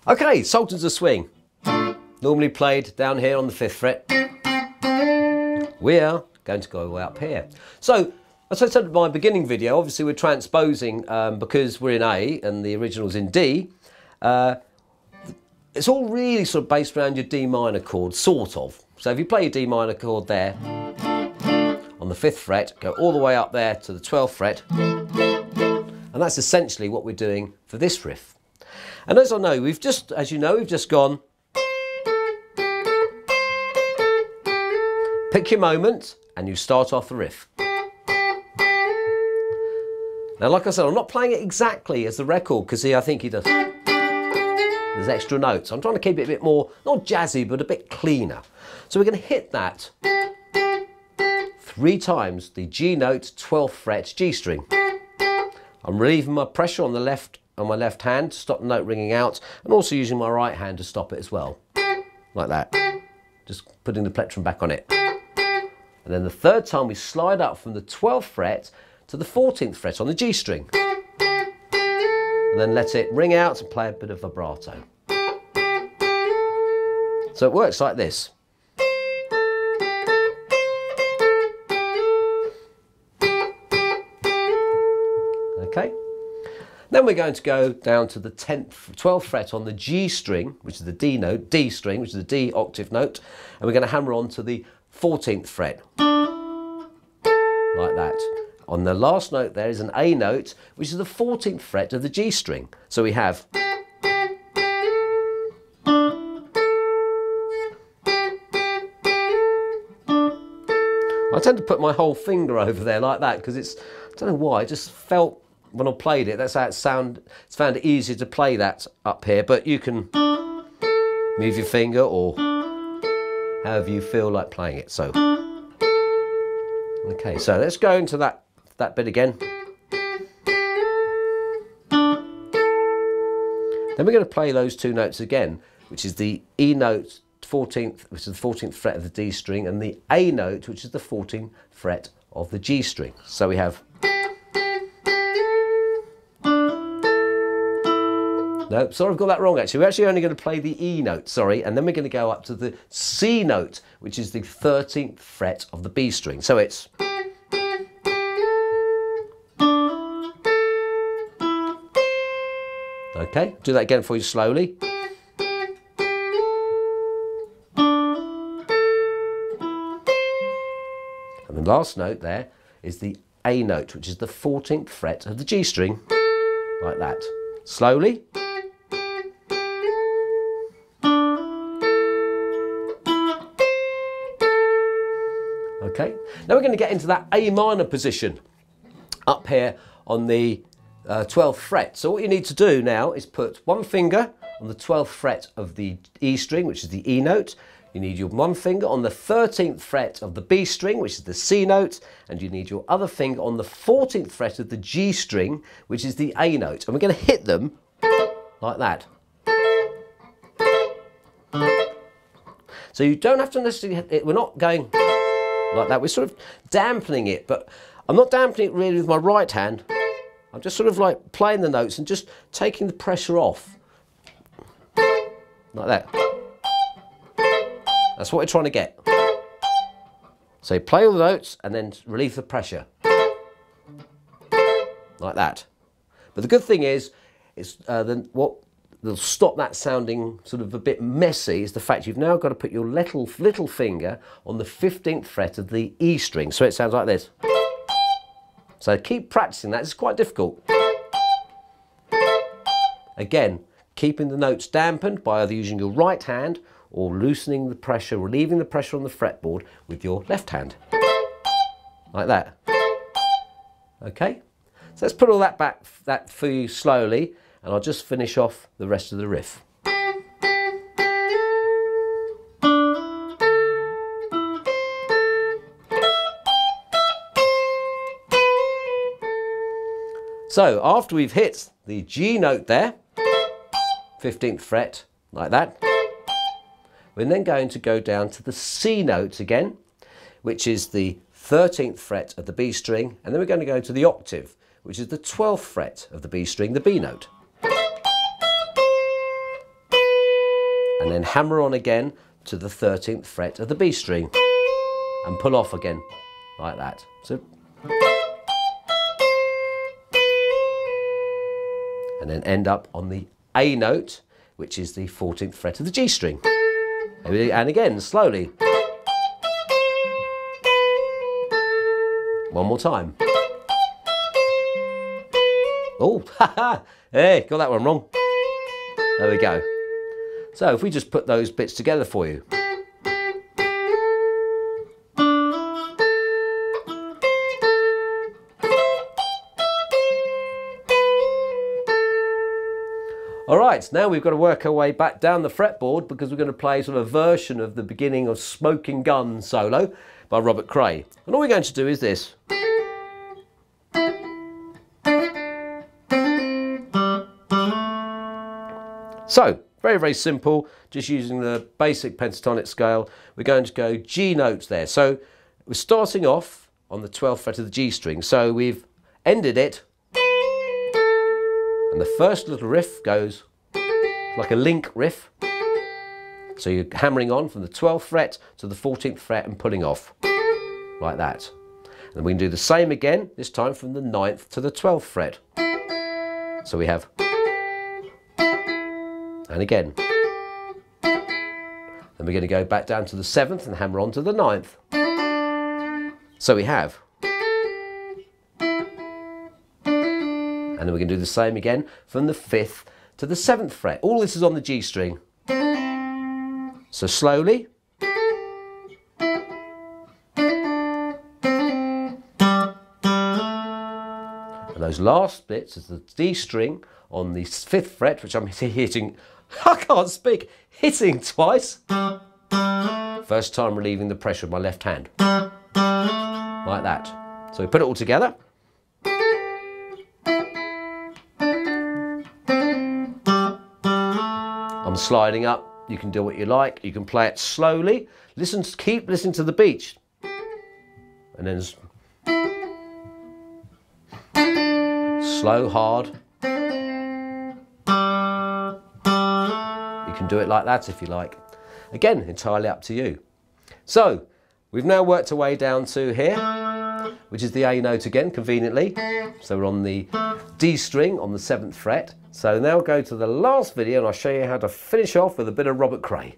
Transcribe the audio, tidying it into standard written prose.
Okay, Sultans of Swing. Normally played down here on the 5th fret. We are going to go up here. So, as I said in my beginning video, obviously we're transposing because we're in A and the original's in D. It's all really sort of based around your D minor chord, sort of. So if you play your D minor chord there on the 5th fret, go all the way up there to the 12th fret, and that's essentially what we're doing for this riff. And as you know, we've just gone. Pick your moment and you start off the riff. Now, like I said, I'm not playing it exactly as the record because I think he does. There's extra notes. I'm trying to keep it a bit more, not jazzy, but a bit cleaner. So we're going to hit that 3 times, the G note, 12th fret, G string. I'm relieving my pressure on my left hand to stop the note ringing out, and also using my right hand to stop it as well, like that. Just putting the plectrum back on it. And then the 3rd time we slide up from the 12th fret to the 14th fret on the G string. And then let it ring out and play a bit of vibrato. So it works like this. Okay. Then we're going to go down to the 12th fret on the G string, which is the D note, D string, which is the D octave note, and we're going to hammer on to the 14th fret, like that. On the last note there is an A note, which is the 14th fret of the G string. So we have. I tend to put my whole finger over there like that because I don't know why, I just felt when I played it, that's how it's found it easier to play that up here, but you can move your finger or however you feel like playing it. So, okay, so let's go into that bit again. Then we're going to play those 2 notes again, which is the E note 14th, which is the 14th fret of the D string, and the A note, which is the 14th fret of the G string. So we have. No, sorry, I've got that wrong actually. We're actually only going to play the E note, sorry, and then we're going to go up to the C note, which is the 13th fret of the B string. So it's. Okay, do that again for you slowly. And the last note there is the A note, which is the 14th fret of the G string, like that. Slowly. Okay, now we're going to get into that A minor position up here on the 12th fret. So what you need to do now is put one finger on the 12th fret of the E string, which is the E note. You need your one finger on the 13th fret of the B string, which is the C note, and you need your other finger on the 14th fret of the G string, which is the A note. And we're going to hit them like that. So you don't have to necessarily hit it. We're not going like that. We're sort of dampening it, but I'm not dampening it really with my right hand. I'm just sort of like playing the notes and just taking the pressure off. Like that. That's what we're trying to get. So you play all the notes and then relieve the pressure. Like that. But the good thing is what will stop that sounding sort of a bit messy is the fact you've now got to put your little finger on the 15th fret of the E string. So it sounds like this. So keep practicing that. It's quite difficult. Again, keeping the notes dampened by either using your right hand or loosening the pressure, relieving the pressure on the fretboard with your left hand. Like that. Okay? So let's put all that back for you slowly, and I'll just finish off the rest of the riff. So after we've hit the G note there, 15th fret, like that, we're then going to go down to the C note again, which is the 13th fret of the B string, and then we're going to go to the octave, which is the 12th fret of the B string, the B note. and then hammer on again to the 13th fret of the B string and pull off again like that. So, and then end up on the A note, which is the 14th fret of the G string. And again, slowly. One more time. Oh, haha, hey, got that one wrong. There we go. So if we just put those bits together for you. All right, now we've got to work our way back down the fretboard because we're going to play sort of a version of the beginning of Smoking Gun solo by Robert Cray. And all we're going to do is this. So, very, very simple, just using the basic pentatonic scale. We're going to go G notes there. So we're starting off on the 12th fret of the G string. So we've ended it, and the first little riff goes like a link riff. So you're hammering on from the 12th fret to the 14th fret and pulling off, like that. And we can do the same again, this time from the 9th to the 12th fret. So we have, and again. Then we're going to go back down to the 7th and hammer on to the 9th. So we have. And then we're going to do the same again from the 5th to the 7th fret. All this is on the G string. So slowly. And those last bits is the D string on the 5th fret, which I'm hitting, I can't speak, hitting twice. First time relieving the pressure of my left hand. Like that. So we put it all together. I'm sliding up. You can do what you like. You can play it slowly. Listen, keep listening to the beat. And then slow, hard. You can do it like that if you like. Again, entirely up to you. So, we've now worked our way down to here, which is the A note again, conveniently. So we're on the D string on the 7th fret. So now go to the last video and I'll show you how to finish off with a bit of Robert Cray.